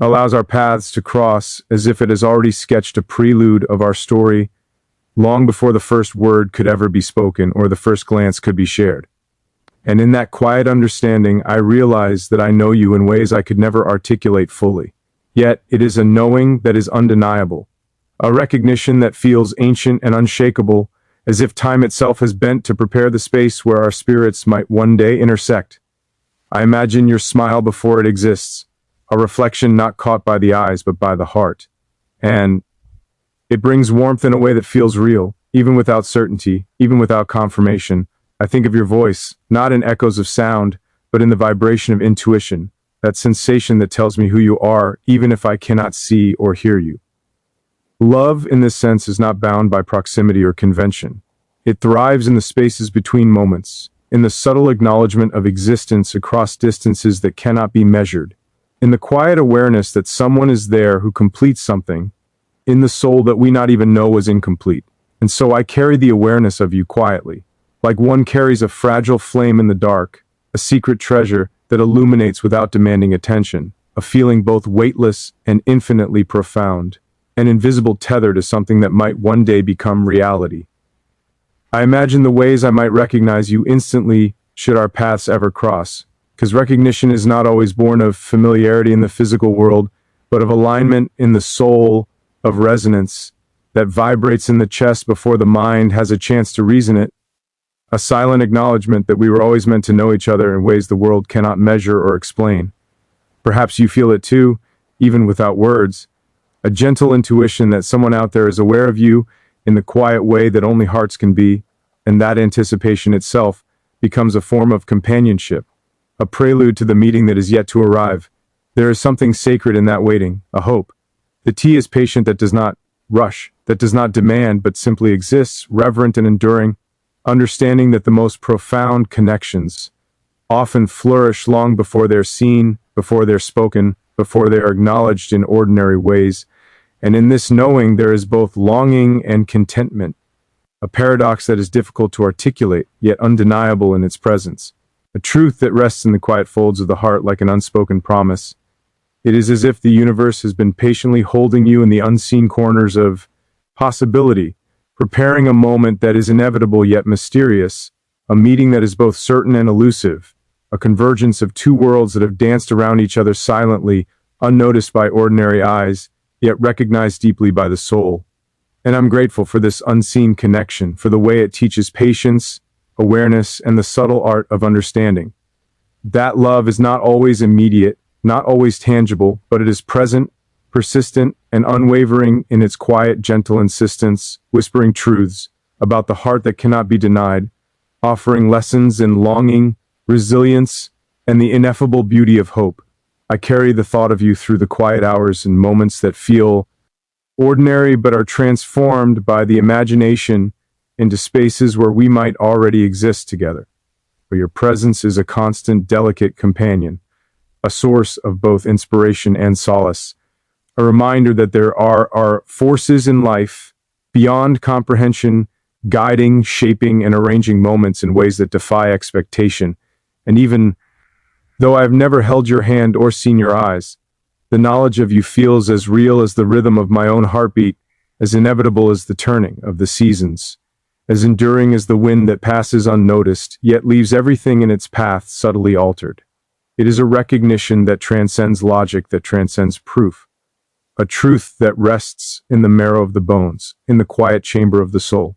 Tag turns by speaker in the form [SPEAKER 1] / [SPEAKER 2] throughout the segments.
[SPEAKER 1] allows our paths to cross as if it has already sketched a prelude of our story long before the first word could ever be spoken or the first glance could be shared. And in that quiet understanding, I realize that I know you in ways I could never articulate fully. Yet, it is a knowing that is undeniable, a recognition that feels ancient and unshakable, as if time itself has bent to prepare the space where our spirits might one day intersect. I imagine your smile before it exists, a reflection not caught by the eyes but by the heart. And it brings warmth in a way that feels real, even without certainty, even without confirmation. I think of your voice, not in echoes of sound, but in the vibration of intuition, that sensation that tells me who you are, even if I cannot see or hear you. Love, in this sense, is not bound by proximity or convention. It thrives in the spaces between moments, in the subtle acknowledgement of existence across distances that cannot be measured, in the quiet awareness that someone is there who completes something, in the soul that we not even know was incomplete. And so I carry the awareness of you quietly, like one carries a fragile flame in the dark, a secret treasure that illuminates without demanding attention, a feeling both weightless and infinitely profound, an invisible tether to something that might one day become reality. I imagine the ways I might recognize you instantly should our paths ever cross, because recognition is not always born of familiarity in the physical world, but of alignment in the soul, of resonance that vibrates in the chest before the mind has a chance to reason it, a silent acknowledgement that we were always meant to know each other in ways the world cannot measure or explain. Perhaps you feel it too, even without words, a gentle intuition that someone out there is aware of you in the quiet way that only hearts can be, and that anticipation itself becomes a form of companionship, a prelude to the meeting that is yet to arrive. There is something sacred in that waiting, a hope. The tea is patient that does not rush, that does not demand, but simply exists, reverent and enduring, understanding that the most profound connections often flourish long before they're seen, before they're spoken, before they are acknowledged in ordinary ways. And in this knowing, there is both longing and contentment, a paradox that is difficult to articulate, yet undeniable in its presence, a truth that rests in the quiet folds of the heart like an unspoken promise. It is as if the universe has been patiently holding you in the unseen corners of possibility, preparing a moment that is inevitable yet mysterious, a meeting that is both certain and elusive, a convergence of two worlds that have danced around each other silently, unnoticed by ordinary eyes, yet recognized deeply by the soul. And I'm grateful for this unseen connection, for the way it teaches patience, awareness, and the subtle art of understanding. That love is not always immediate, not always tangible, but it is present, persistent, and unwavering in its quiet, gentle insistence, whispering truths about the heart that cannot be denied, offering lessons in longing, resilience, and the ineffable beauty of hope. I carry the thought of you through the quiet hours and moments that feel ordinary but are transformed by the imagination into spaces where we might already exist together, where your presence is a constant, delicate companion, a source of both inspiration and solace, a reminder that there are forces in life beyond comprehension, guiding, shaping, and arranging moments in ways that defy expectation. And even though I've never held your hand or seen your eyes, the knowledge of you feels as real as the rhythm of my own heartbeat, as inevitable as the turning of the seasons, as enduring as the wind that passes unnoticed, yet leaves everything in its path subtly altered. It is a recognition that transcends logic, that transcends proof, a truth that rests in the marrow of the bones, in the quiet chamber of the soul,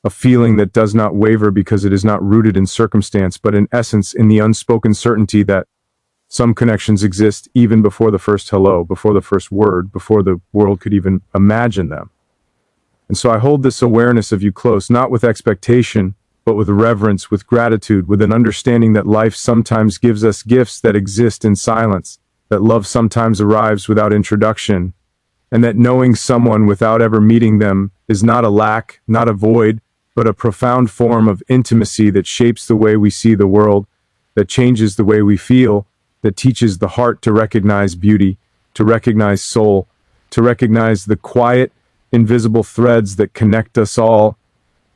[SPEAKER 1] a feeling that does not waver because it is not rooted in circumstance, but in essence in the unspoken certainty that some connections exist even before the first hello, before the first word, before the world could even imagine them. And so I hold this awareness of you close, not with expectation, but with reverence, with gratitude, with an understanding that life sometimes gives us gifts that exist in silence, that love sometimes arrives without introduction, and that knowing someone without ever meeting them is not a lack, not a void, but a profound form of intimacy that shapes the way we see the world, that changes the way we feel, that teaches the heart to recognize beauty, to recognize soul, to recognize the quiet, invisible threads that connect us all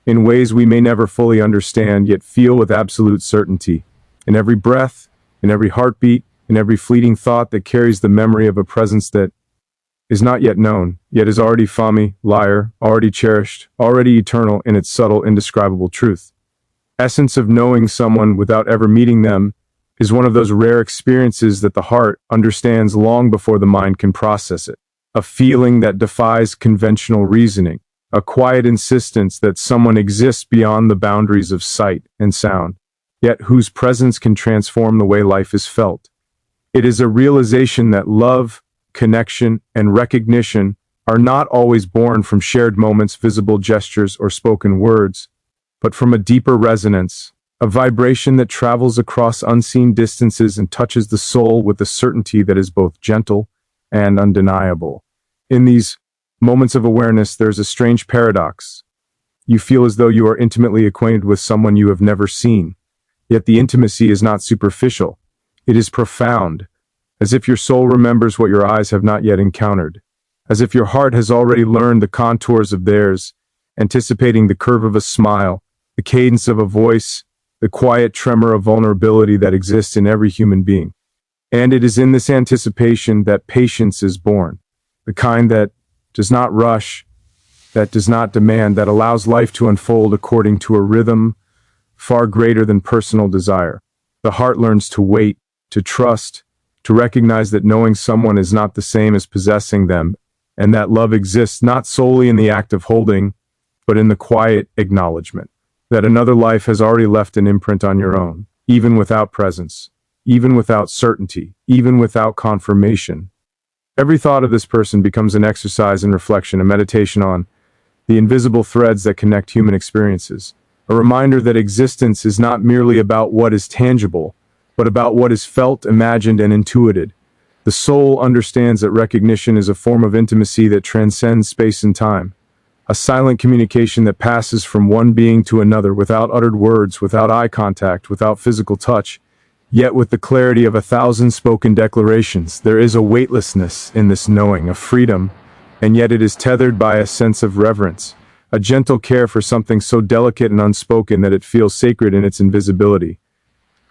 [SPEAKER 1] in ways we may never fully understand, yet feel with absolute certainty. In every breath, in every heartbeat, in every fleeting thought that carries the memory of a presence that is not yet known, yet is already familiar, already cherished, already eternal in its subtle, indescribable truth. Essence of knowing someone without ever meeting them is one of those rare experiences that the heart understands long before the mind can process it. A feeling that defies conventional reasoning, a quiet insistence that someone exists beyond the boundaries of sight and sound, yet whose presence can transform the way life is felt. It is a realization that love, connection, and recognition are not always born from shared moments, visible gestures, or spoken words, but from a deeper resonance, a vibration that travels across unseen distances and touches the soul with a certainty that is both gentle and undeniable. In these moments of awareness, there's a strange paradox. You feel as though you are intimately acquainted with someone you have never seen, yet the intimacy is not superficial. It is profound, as if your soul remembers what your eyes have not yet encountered, as if your heart has already learned the contours of theirs, anticipating the curve of a smile, the cadence of a voice, the quiet tremor of vulnerability that exists in every human being. And it is in this anticipation that patience is born, the kind that does not rush, that does not demand, that allows life to unfold according to a rhythm far greater than personal desire. The heart learns to wait, to trust, to recognize that knowing someone is not the same as possessing them, and that love exists not solely in the act of holding, but in the quiet acknowledgement that another life has already left an imprint on your own, even without presence, even without certainty, even without confirmation. Every thought of this person becomes an exercise in reflection, a meditation on the invisible threads that connect human experiences, a reminder that existence is not merely about what is tangible, but about what is felt, imagined, and intuited. The soul understands that recognition is a form of intimacy that transcends space and time, a silent communication that passes from one being to another without uttered words, without eye contact, without physical touch, yet with the clarity of 1,000 spoken declarations. There is a weightlessness in this knowing, a freedom, and yet it is tethered by a sense of reverence, a gentle care for something so delicate and unspoken that it feels sacred in its invisibility.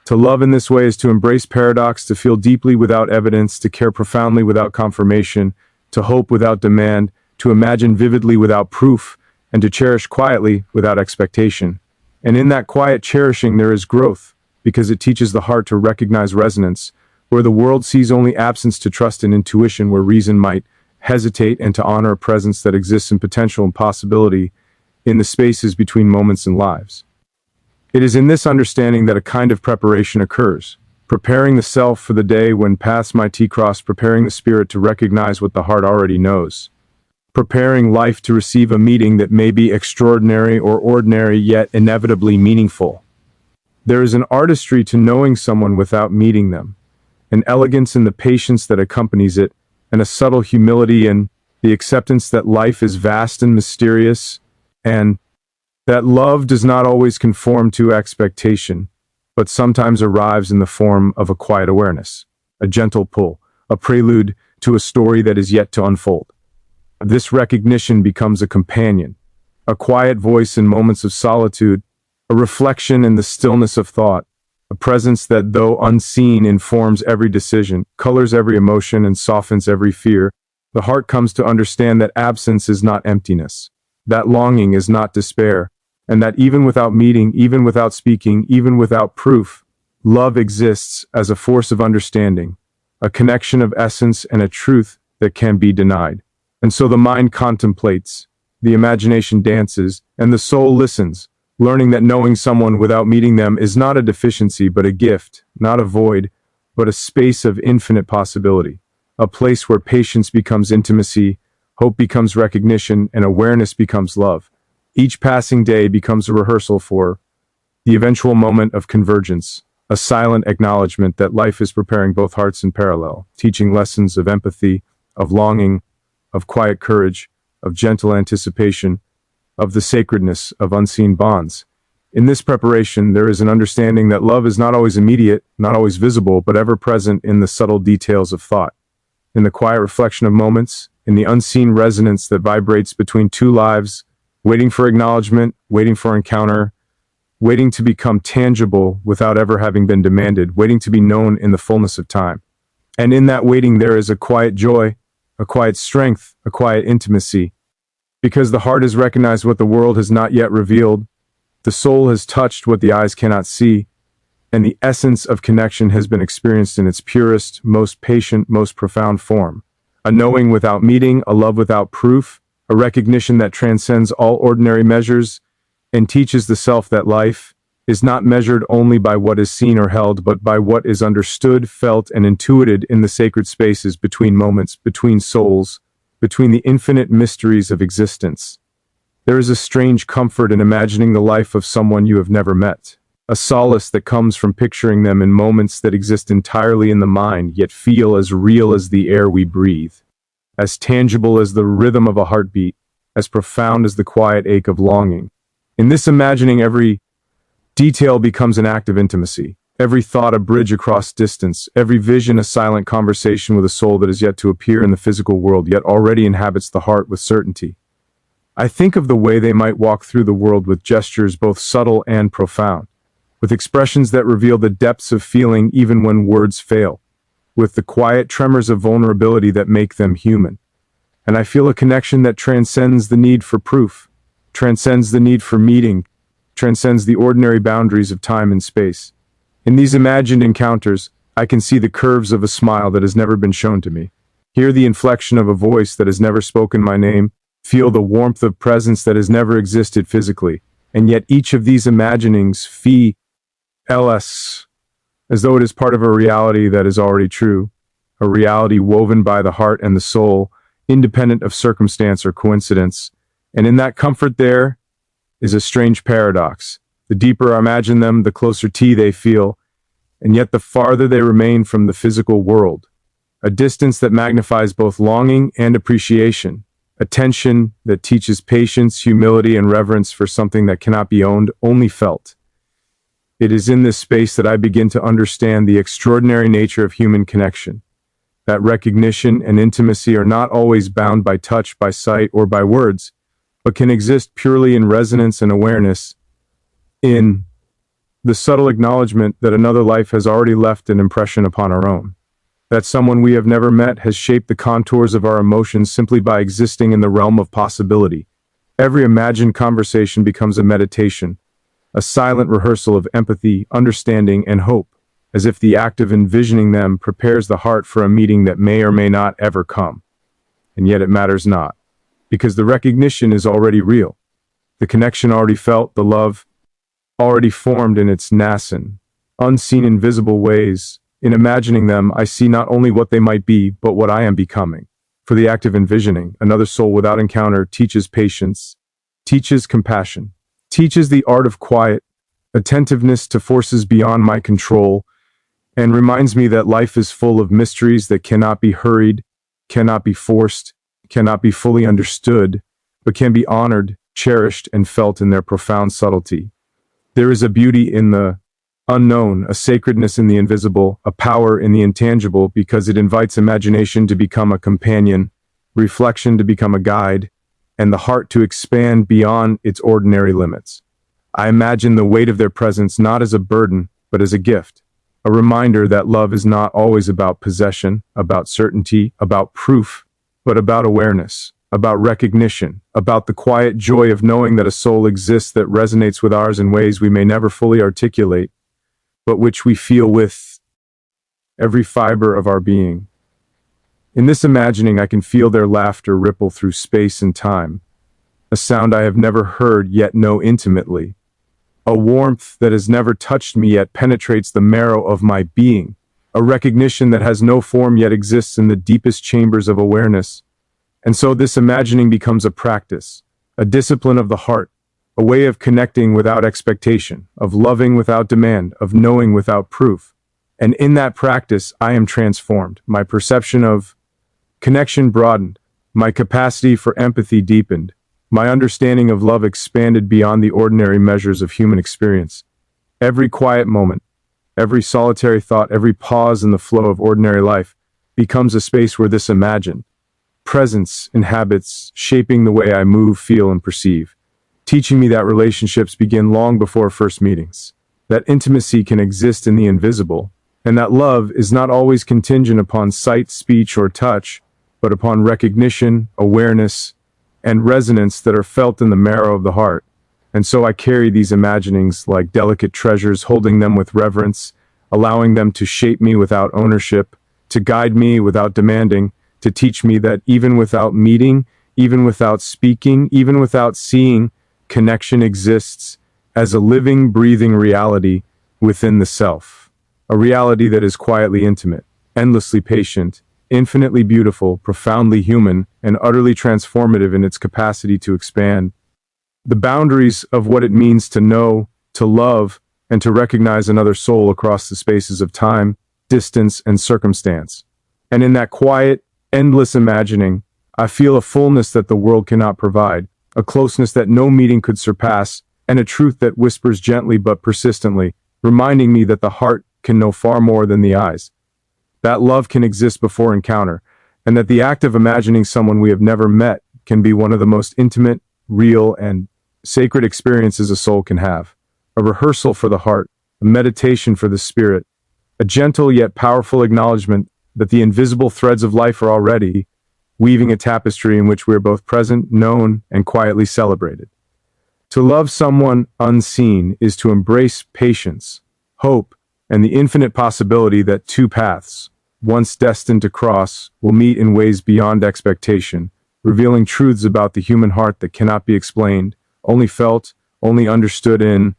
[SPEAKER 1] To love in this way is to embrace paradox, to feel deeply without evidence, to care profoundly without confirmation, to hope without demand, to imagine vividly without proof, and to cherish quietly without expectation. And in that quiet cherishing there is growth, because it teaches the heart to recognize resonance, where the world sees only absence, to trust in intuition where reason might hesitate, and to honor a presence that exists in potential and possibility in the spaces between moments and lives. It is in this understanding that a kind of preparation occurs, preparing the self for the day when paths might cross, preparing the spirit to recognize what the heart already knows, preparing life to receive a meeting that may be extraordinary or ordinary, yet inevitably meaningful. There is an artistry to knowing someone without meeting them, an elegance in the patience that accompanies it, and a subtle humility in the acceptance that life is vast and mysterious, and that love does not always conform to expectation, but sometimes arrives in the form of a quiet awareness, a gentle pull, a prelude to a story that is yet to unfold. This recognition becomes a companion, a quiet voice in moments of solitude, a reflection in the stillness of thought, a presence that, though unseen, informs every decision, colors every emotion, and softens every fear. The heart comes to understand that absence is not emptiness, that longing is not despair, and that even without meeting, even without speaking, even without proof, love exists as a force of understanding, a connection of essence and a truth that can be denied. And so the mind contemplates, the imagination dances, and the soul listens, learning that knowing someone without meeting them is not a deficiency but a gift, not a void, but a space of infinite possibility, a place where patience becomes intimacy, hope becomes recognition, and awareness becomes love. Each passing day becomes a rehearsal for the eventual moment of convergence, a silent acknowledgement that life is preparing both hearts in parallel, teaching lessons of empathy, of longing, of quiet courage, of gentle anticipation, of the sacredness of unseen bonds. In this preparation, there is an understanding that love is not always immediate, not always visible, but ever present in the subtle details of thought, in the quiet reflection of moments, in the unseen resonance that vibrates between two lives, waiting for acknowledgement, waiting for encounter, waiting to become tangible without ever having been demanded, waiting to be known in the fullness of time. And in that waiting there is a quiet joy, a quiet strength, a quiet intimacy. Because the heart has recognized what the world has not yet revealed, the soul has touched what the eyes cannot see, and the essence of connection has been experienced in its purest, most patient, most profound form. A knowing without meeting, a love without proof, a recognition that transcends all ordinary measures and teaches the self that life is not measured only by what is seen or held, but by what is understood, felt, and intuited in the sacred spaces between moments, between souls, between the infinite mysteries of existence. There is a strange comfort in imagining the life of someone you have never met, a solace that comes from picturing them in moments that exist entirely in the mind, yet feel as real as the air we breathe, as tangible as the rhythm of a heartbeat, as profound as the quiet ache of longing. In this imagining, every detail becomes an act of intimacy, every thought a bridge across distance, every vision a silent conversation with a soul that is yet to appear in the physical world, yet already inhabits the heart with certainty. I think of the way they might walk through the world with gestures both subtle and profound, with expressions that reveal the depths of feeling even when words fail, with the quiet tremors of vulnerability that make them human. And I feel a connection that transcends the need for proof, transcends the need for meeting, transcends the ordinary boundaries of time and space. In these imagined encounters, I can see the curves of a smile that has never been shown to me, hear the inflection of a voice that has never spoken my name, feel the warmth of presence that has never existed physically, and yet each of these imaginings feels as though it is part of a reality that is already true, a reality woven by the heart and the soul, independent of circumstance or coincidence. And in that comfort there is a strange paradox. The deeper I imagine them, the closer to they feel, and yet the farther they remain from the physical world. A distance that magnifies both longing and appreciation, a tension that teaches patience, humility, and reverence for something that cannot be owned, only felt. It is in this space that I begin to understand the extraordinary nature of human connection, that recognition and intimacy are not always bound by touch, by sight, or by words, but can exist purely in resonance and awareness, in the subtle acknowledgement that another life has already left an impression upon our own, that someone we have never met has shaped the contours of our emotions simply by existing in the realm of possibility. Every imagined conversation becomes a meditation, a silent rehearsal of empathy, understanding, and hope, as if the act of envisioning them prepares the heart for a meeting that may or may not ever come. And yet it matters not, because the recognition is already real, the connection already felt, the love already formed in its nascent, unseen, invisible ways. In imagining them, I see not only what they might be, but what I am becoming. For the act of envisioning another soul without encounter teaches patience, teaches compassion, teaches the art of quiet, attentiveness to forces beyond my control, and reminds me that life is full of mysteries that cannot be hurried, cannot be forced, cannot be fully understood, but can be honored, cherished, and felt in their profound subtlety. There is a beauty in the unknown, a sacredness in the invisible, a power in the intangible, because it invites imagination to become a companion, reflection to become a guide, and the heart to expand beyond its ordinary limits. I imagine the weight of their presence not as a burden, but as a gift, a reminder that love is not always about possession, about certainty, about proof, but about awareness, about recognition, about the quiet joy of knowing that a soul exists that resonates with ours in ways we may never fully articulate, but which we feel with every fiber of our being. In this imagining, I can feel their laughter ripple through space and time, a sound I have never heard yet know intimately, a warmth that has never touched me yet penetrates the marrow of my being, a recognition that has no form yet exists in the deepest chambers of awareness. And so this imagining becomes a practice, a discipline of the heart, a way of connecting without expectation, of loving without demand, of knowing without proof. And in that practice, I am transformed. My perception of connection broadened, my capacity for empathy deepened, my understanding of love expanded beyond the ordinary measures of human experience. Every quiet moment, every solitary thought, every pause in the flow of ordinary life becomes a space where this imagined presence inhabits, shaping the way I move, feel, and perceive, teaching me that relationships begin long before first meetings, that intimacy can exist in the invisible, and that love is not always contingent upon sight, speech, or touch, but upon recognition, awareness, and resonance that are felt in the marrow of the heart. And so I carry these imaginings like delicate treasures, holding them with reverence, allowing them to shape me without ownership, to guide me without demanding, to teach me that even without meeting, even without speaking, even without seeing, connection exists as a living, breathing reality within the self. A reality that is quietly intimate, endlessly patient, infinitely beautiful, profoundly human, and utterly transformative in its capacity to expand the boundaries of what it means to know, to love, and to recognize another soul across the spaces of time, distance, and circumstance. And in that quiet, endless imagining, I feel a fullness that the world cannot provide, a closeness that no meeting could surpass, and a truth that whispers gently but persistently, reminding me that the heart can know far more than the eyes, that love can exist before encounter, and that the act of imagining someone we have never met can be one of the most intimate, real, and sacred experiences a soul can have. A rehearsal for the heart, a meditation for the spirit, a gentle yet powerful acknowledgement that the invisible threads of life are already weaving a tapestry in which we are both present, known, and quietly celebrated. To love someone unseen is to embrace patience, hope, and the infinite possibility that two paths, once destined to cross, will meet in ways beyond expectation, revealing truths about the human heart that cannot be explained, only felt, only understood in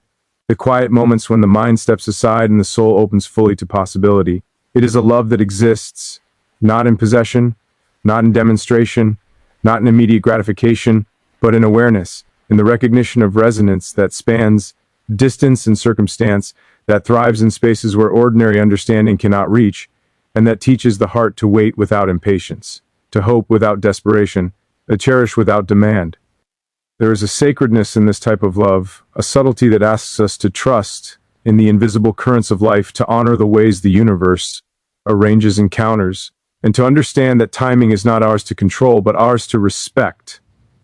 [SPEAKER 1] the quiet moments when the mind steps aside and the soul opens fully to possibility. It is a love that exists, not in possession, not in demonstration, not in immediate gratification, but in awareness, in the recognition of resonance that spans distance and circumstance, that thrives in spaces where ordinary understanding cannot reach, and that teaches the heart to wait without impatience, to hope without desperation, to cherish without demand. There is a sacredness in this type of love, a subtlety that asks us to trust in the invisible currents of life, to honor the ways the universe arranges encounters, and to understand that timing is not ours to control, but ours to respect,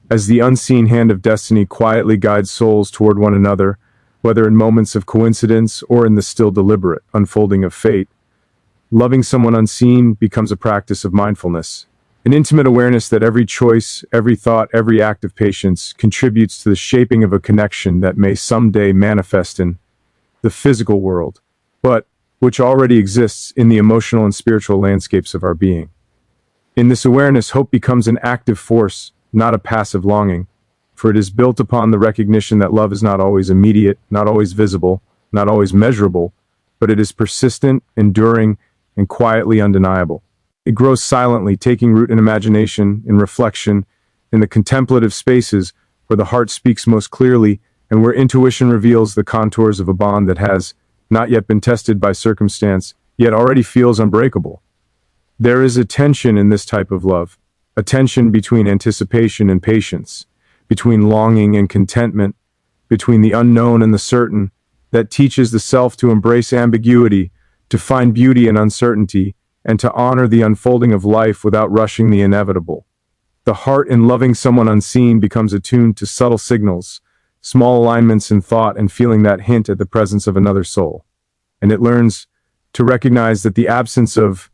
[SPEAKER 1] as the unseen hand of destiny quietly guides souls toward one another, whether in moments of coincidence or in the still deliberate unfolding of fate. Loving someone unseen becomes a practice of mindfulness, an intimate awareness that every choice, every thought, every act of patience contributes to the shaping of a connection that may someday manifest in the physical world, but which already exists in the emotional and spiritual landscapes of our being. In this awareness, hope becomes an active force, not a passive longing, for it is built upon the recognition that love is not always immediate, not always visible, not always measurable, but it is persistent, enduring, and quietly undeniable. It grows silently, taking root in imagination, in reflection, in the contemplative spaces where the heart speaks most clearly and where intuition reveals the contours of a bond that has not yet been tested by circumstance, yet already feels unbreakable. There is a tension in this type of love, a tension between anticipation and patience, between longing and contentment, between the unknown and the certain, that teaches the self to embrace ambiguity, to find beauty in uncertainty, and to honor the unfolding of life without rushing the inevitable. The heart in loving someone unseen becomes attuned to subtle signals, small alignments in thought and feeling that hint at the presence of another soul. And it learns to recognize that the absence of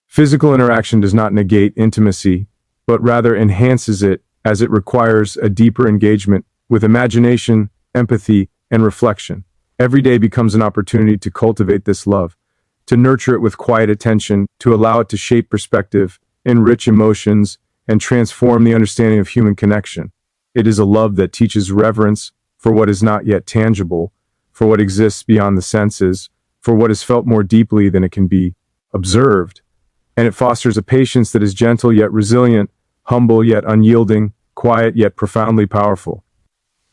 [SPEAKER 1] physical interaction does not negate intimacy, but rather enhances it, as it requires a deeper engagement with imagination, empathy, and reflection. Every day becomes an opportunity to cultivate this love, to nurture it with quiet attention, to allow it to shape perspective, enrich emotions, and transform the understanding of human connection. It is a love that teaches reverence for what is not yet tangible, for what exists beyond the senses, for what is felt more deeply than it can be observed. And it fosters a patience that is gentle yet resilient, humble yet unyielding, quiet yet profoundly powerful.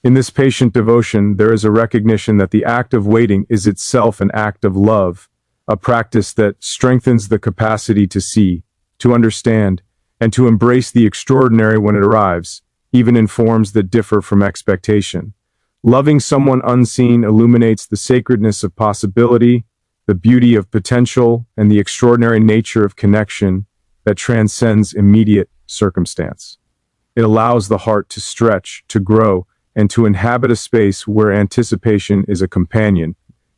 [SPEAKER 1] In this patient devotion, there is a recognition that the act of waiting is itself an act of love, a practice that strengthens the capacity to see, to understand, and to embrace the extraordinary when it arrives, even in forms that differ from expectation. Loving someone unseen illuminates the sacredness of possibility, the beauty of potential, and the extraordinary nature of connection that transcends immediate circumstance. It allows the heart to stretch, to grow, and to inhabit a space where anticipation is a companion,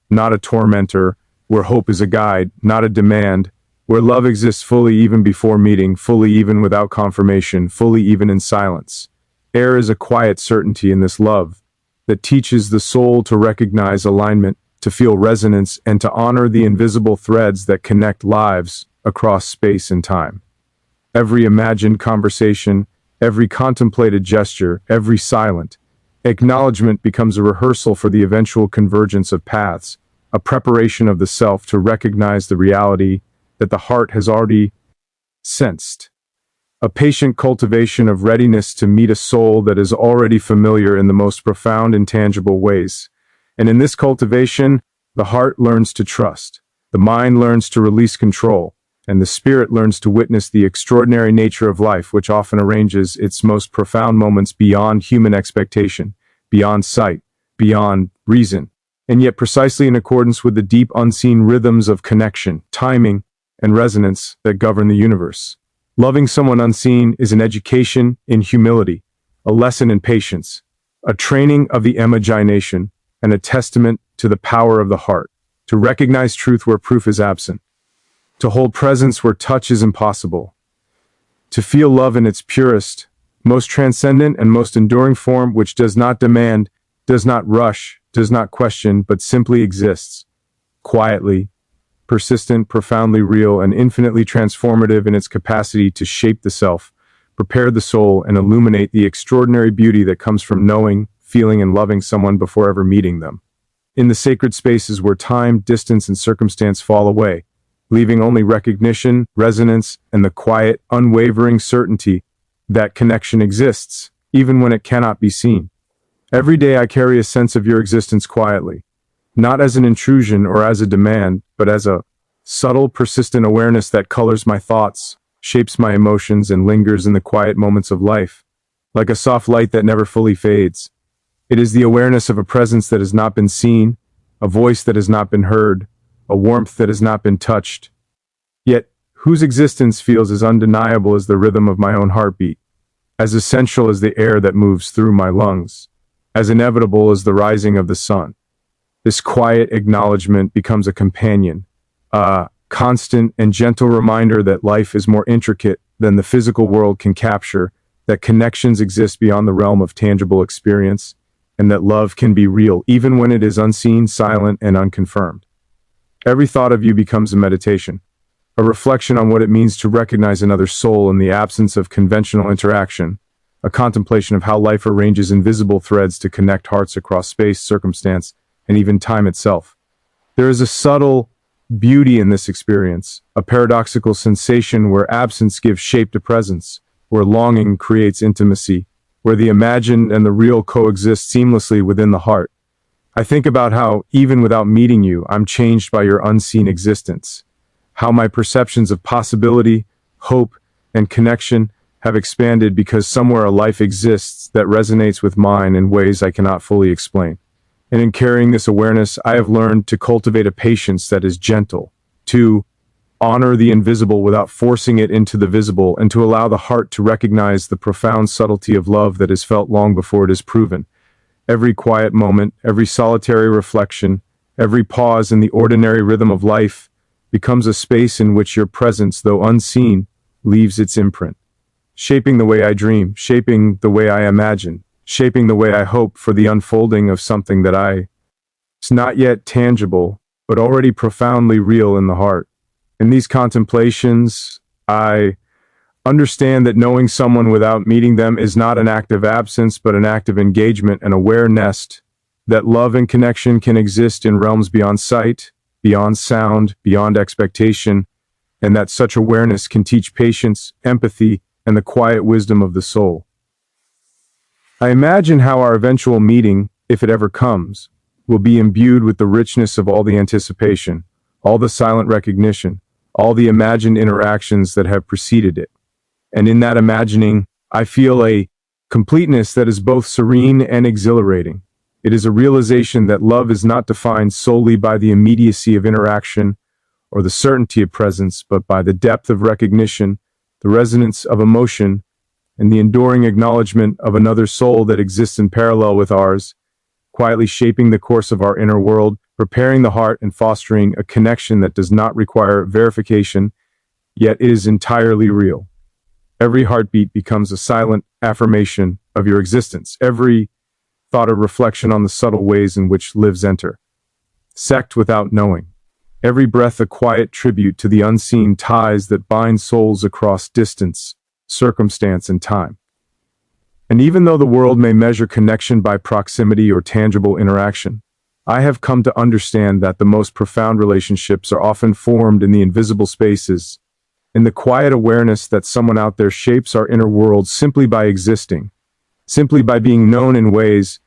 [SPEAKER 1] not a tormentor, where hope is a guide, not a demand, where love exists fully even before meeting, fully even without confirmation, fully even in silence. There is a quiet certainty in this love that teaches the soul to recognize alignment, to feel resonance, and to honor the invisible threads that connect lives across space and time. Every imagined conversation, every contemplated gesture, every silent acknowledgement becomes a rehearsal for the eventual convergence of paths, a preparation of the self to recognize the reality that the heart has already sensed, a patient cultivation of readiness to meet a soul that is already familiar in the most profound and tangible ways. And in this cultivation, the heart learns to trust, the mind learns to release control, and the spirit learns to witness the extraordinary nature of life, which often arranges its most profound moments beyond human expectation, beyond sight, beyond reason, and yet precisely in accordance with the deep unseen rhythms of connection, timing, and resonance that govern the universe. Loving someone unseen is an education in humility, a lesson in patience, a training of the imagination, and a testament to the power of the heart, to recognize truth where proof is absent, to hold presence where touch is impossible, to feel love in its purest, most transcendent and most enduring form, which does not demand, does not rush, does not question, but simply exists, quietly, persistent, profoundly real, and infinitely transformative in its capacity to shape the self, prepare the soul, and illuminate the extraordinary beauty that comes from knowing, feeling, and loving someone before ever meeting them. In the sacred spaces where time, distance, and circumstance fall away, leaving only recognition, resonance, and the quiet, unwavering certainty that connection exists, even when it cannot be seen. Every day I carry a sense of your existence quietly, not as an intrusion or as a demand, but as a subtle, persistent awareness that colors my thoughts, shapes my emotions, and lingers in the quiet moments of life, like a soft light that never fully fades. It is the awareness of a presence that has not been seen, a voice that has not been heard, a warmth that has not been touched, yet whose existence feels as undeniable as the rhythm of my own heartbeat, as essential as the air that moves through my lungs, as inevitable as the rising of the sun. This quiet acknowledgement becomes a companion, a constant and gentle reminder that life is more intricate than the physical world can capture, that connections exist beyond the realm of tangible experience, and that love can be real even when it is unseen, silent, and unconfirmed. Every thought of you becomes a meditation, a reflection on what it means to recognize another soul in the absence of conventional interaction, a contemplation of how life arranges invisible threads to connect hearts across space, circumstance, and even time itself. There is a subtle beauty in this experience, a paradoxical sensation where absence gives shape to presence, where longing creates intimacy, where the imagined and the real coexist seamlessly within the heart. I think about how, even without meeting you, I'm changed by your unseen existence, how my perceptions of possibility, hope, and connection have expanded because somewhere a life exists that resonates with mine in ways I cannot fully explain. And in carrying this awareness, I have learned to cultivate a patience that is gentle, to honor the invisible without forcing it into the visible, and to allow the heart to recognize the profound subtlety of love that is felt long before it is proven. Every quiet moment, every solitary reflection, every pause in the ordinary rhythm of life becomes a space in which your presence, though unseen, leaves its imprint, shaping the way I dream, shaping the way I imagine, shaping the way I hope for the unfolding of something that is not yet tangible, but already profoundly real in the heart. In these contemplations, I understand that knowing someone without meeting them is not an act of absence, but an act of engagement and awareness that love and connection can exist in realms beyond sight, beyond sound, beyond expectation, and that such awareness can teach patience, empathy, and the quiet wisdom of the soul. I imagine how our eventual meeting, if it ever comes, will be imbued with the richness of all the anticipation, all the silent recognition, all the imagined interactions that have preceded it. And in that imagining, I feel a completeness that is both serene and exhilarating. It is a realization that love is not defined solely by the immediacy of interaction or the certainty of presence, but by the depth of recognition, the resonance of emotion, and the enduring acknowledgement of another soul that exists in parallel with ours, quietly shaping the course of our inner world, preparing the heart and fostering a connection that does not require verification, yet is entirely real. Every heartbeat becomes a silent affirmation of your existence. Every thought a reflection on the subtle ways in which lives enter, sect without knowing. Every breath a quiet tribute to the unseen ties that bind souls across distance, circumstance, and time. And even though the world may measure connection by proximity or tangible interaction, I have come to understand that the most profound relationships are often formed in the invisible spaces, in the quiet awareness that someone out there shapes our inner world simply by existing, simply by being known in ways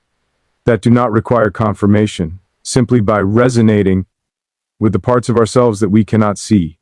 [SPEAKER 1] that do not require confirmation, simply by resonating with the parts of ourselves that we cannot see.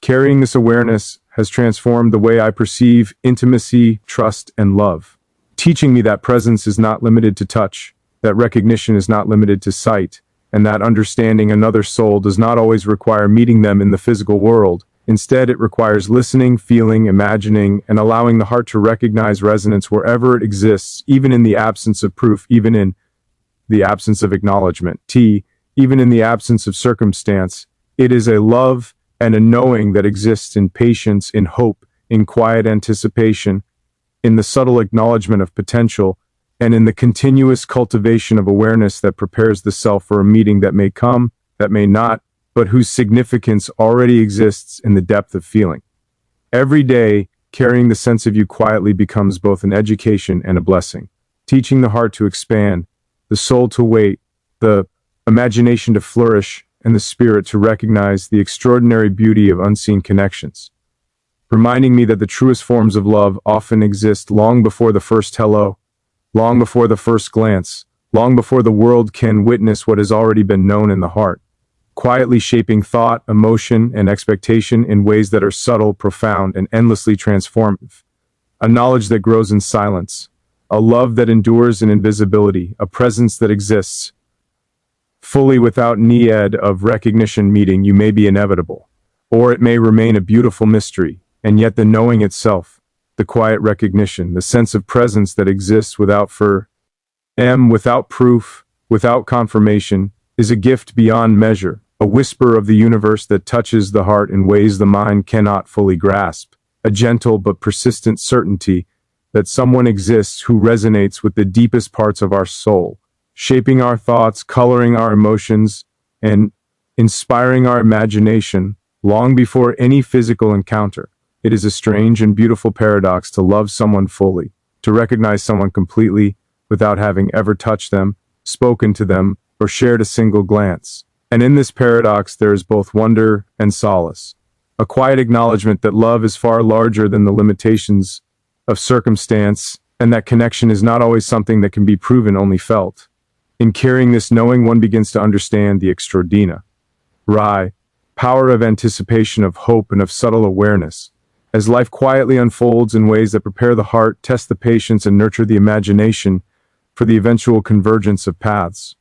[SPEAKER 1] Carrying this awareness has transformed the way I perceive intimacy, trust, and love, teaching me that presence is not limited to touch, that recognition is not limited to sight, and that understanding another soul does not always require meeting them in the physical world. Instead, it requires listening, feeling, imagining, and allowing the heart to recognize resonance wherever it exists, even in the absence of proof, even in the absence of acknowledgement. Even in the absence of circumstance. It is a love and a knowing that exists in patience, in hope, in quiet anticipation, in the subtle acknowledgement of potential, and in the continuous cultivation of awareness that prepares the self for a meeting that may come, that may not, but whose significance already exists in the depth of feeling. Every day, carrying the sense of you quietly becomes both an education and a blessing, teaching the heart to expand, the soul to wait, the imagination to flourish, and the spirit to recognize the extraordinary beauty of unseen connections, reminding me that the truest forms of love often exist long before the first hello, long before the first glance, long before the world can witness what has already been known in the heart, quietly shaping thought, emotion, and expectation in ways that are subtle, profound, and endlessly transformative. A knowledge that grows in silence, a love that endures in invisibility, a presence that exists fully without need of recognition. Meeting you may be inevitable, or it may remain a beautiful mystery, and yet the knowing itself, the quiet recognition, the sense of presence that exists without without proof, without confirmation, is a gift beyond measure, a whisper of the universe that touches the heart in ways the mind cannot fully grasp, a gentle but persistent certainty that someone exists who resonates with the deepest parts of our soul, shaping our thoughts, coloring our emotions, and inspiring our imagination long before any physical encounter. It is a strange and beautiful paradox to love someone fully, to recognize someone completely without having ever touched them, spoken to them, or shared a single glance. And in this paradox there is both wonder and solace, a quiet acknowledgement that love is far larger than the limitations of circumstance, and that connection is not always something that can be proven, only felt. In carrying this knowing, one begins to understand the extraordinary power of anticipation, of hope, and of subtle awareness, as life quietly unfolds in ways that prepare the heart, test the patience, and nurture the imagination for the eventual convergence of paths.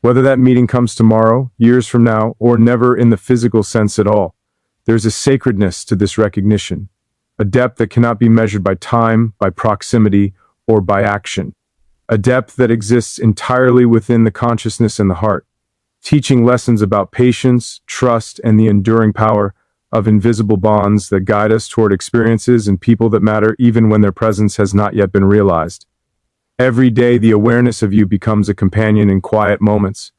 [SPEAKER 1] Whether that meeting comes tomorrow, years from now, or never in the physical sense at all, there's a sacredness to this recognition, a depth that cannot be measured by time, by proximity, or by action. A depth that exists entirely within the consciousness and the heart, teaching lessons about patience, trust, and the enduring power of invisible bonds that guide us toward experiences and people that matter even when their presence has not yet been realized. Every day, the awareness of you becomes a companion in quiet moments,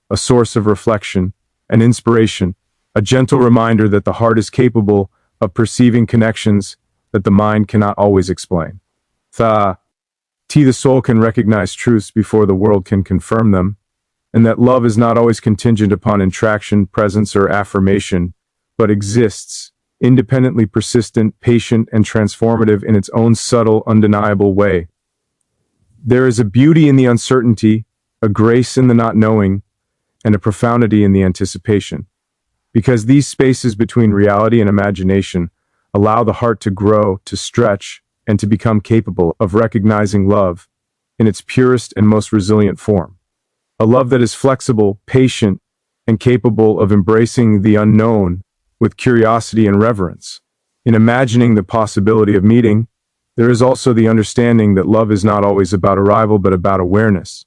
[SPEAKER 1] a source of reflection, an inspiration, a gentle reminder that the heart is capable of perceiving connections that the mind cannot always explain. The soul can recognize truths before the world can confirm them, and that love is not always contingent upon attraction, presence, or affirmation, but exists, independently persistent, patient, and transformative in its own subtle, undeniable way. There is a beauty in the uncertainty, a grace in the not knowing, and a profundity in the anticipation, because these spaces between reality and imagination allow the heart to grow, to stretch, and to become capable of recognizing love in its purest and most resilient form. A love that is flexible, patient, and capable of embracing the unknown with curiosity and reverence. In imagining the possibility of meeting, there is also the understanding that love is not always about arrival but about awareness,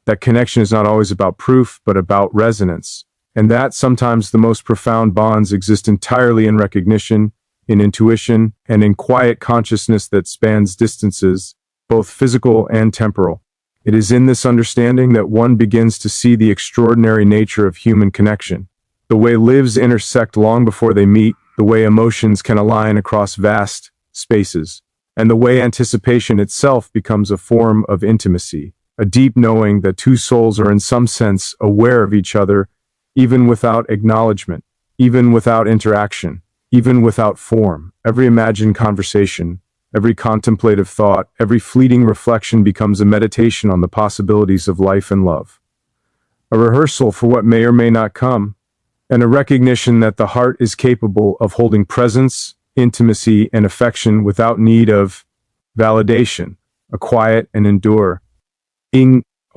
[SPEAKER 1] that connection is not always about proof, but about resonance. And that sometimes the most profound bonds exist entirely in recognition, in intuition, and in quiet consciousness that spans distances, both physical and temporal. It is in this understanding that one begins to see the extraordinary nature of human connection. The way lives intersect long before they meet, the way emotions can align across vast spaces, and the way anticipation itself becomes a form of intimacy, a deep knowing that two souls are in some sense aware of each other, even without acknowledgement, even without interaction, even without form. Every imagined conversation, every contemplative thought, every fleeting reflection becomes a meditation on the possibilities of life and love, a rehearsal for what may or may not come, and a recognition that the heart is capable of holding presence, intimacy, and affection without need of validation, a quiet and enduring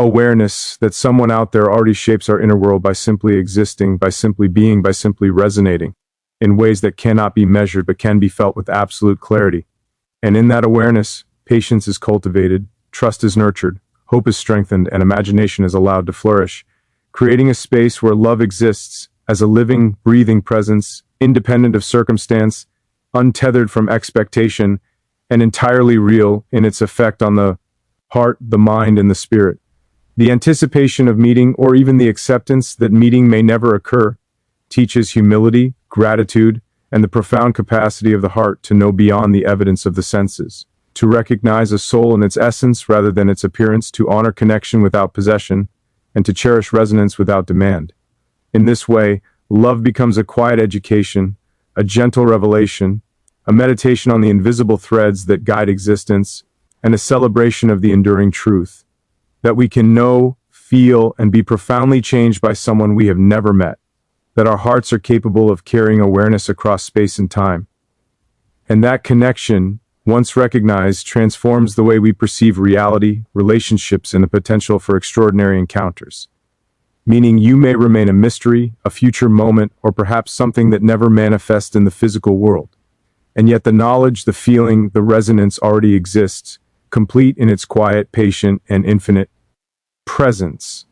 [SPEAKER 1] awareness that someone out there already shapes our inner world by simply existing, by simply being, by simply resonating in ways that cannot be measured but can be felt with absolute clarity. And in that awareness, patience is cultivated, trust is nurtured, hope is strengthened, and imagination is allowed to flourish, creating a space where love exists as a living, breathing presence, independent of circumstance, untethered from expectation, and entirely real in its effect on the heart, the mind, and the spirit. The anticipation of meeting, or even the acceptance that meeting may never occur, teaches humility, gratitude, and the profound capacity of the heart to know beyond the evidence of the senses, to recognize a soul in its essence rather than its appearance, to honor connection without possession, and to cherish resonance without demand. In this way, love becomes a quiet education, a gentle revelation, a meditation on the invisible threads that guide existence, and a celebration of the enduring truth that we can know, feel, and be profoundly changed by someone we have never met, that our hearts are capable of carrying awareness across space and time. And that connection, once recognized, transforms the way we perceive reality, relationships, and the potential for extraordinary encounters. Meaning you may remain a mystery, a future moment, or perhaps something that never manifests in the physical world. And yet the knowledge, the feeling, the resonance already exists, complete in its quiet, patient, and infinite presence.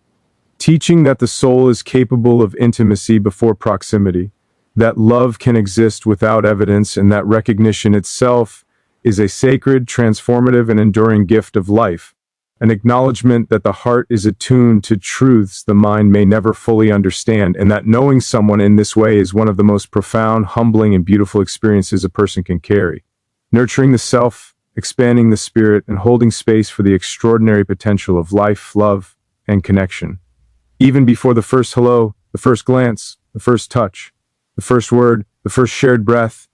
[SPEAKER 1] Teaching that the soul is capable of intimacy before proximity, that love can exist without evidence, and that recognition itself is a sacred, transformative, and enduring gift of life, an acknowledgement that the heart is attuned to truths the mind may never fully understand, and that knowing someone in this way is one of the most profound, humbling, and beautiful experiences a person can carry. Nurturing the self, expanding the spirit, and holding space for the extraordinary potential of life, love, and connection. Even before the first hello, the first glance, the first touch, the first word, the first shared breath,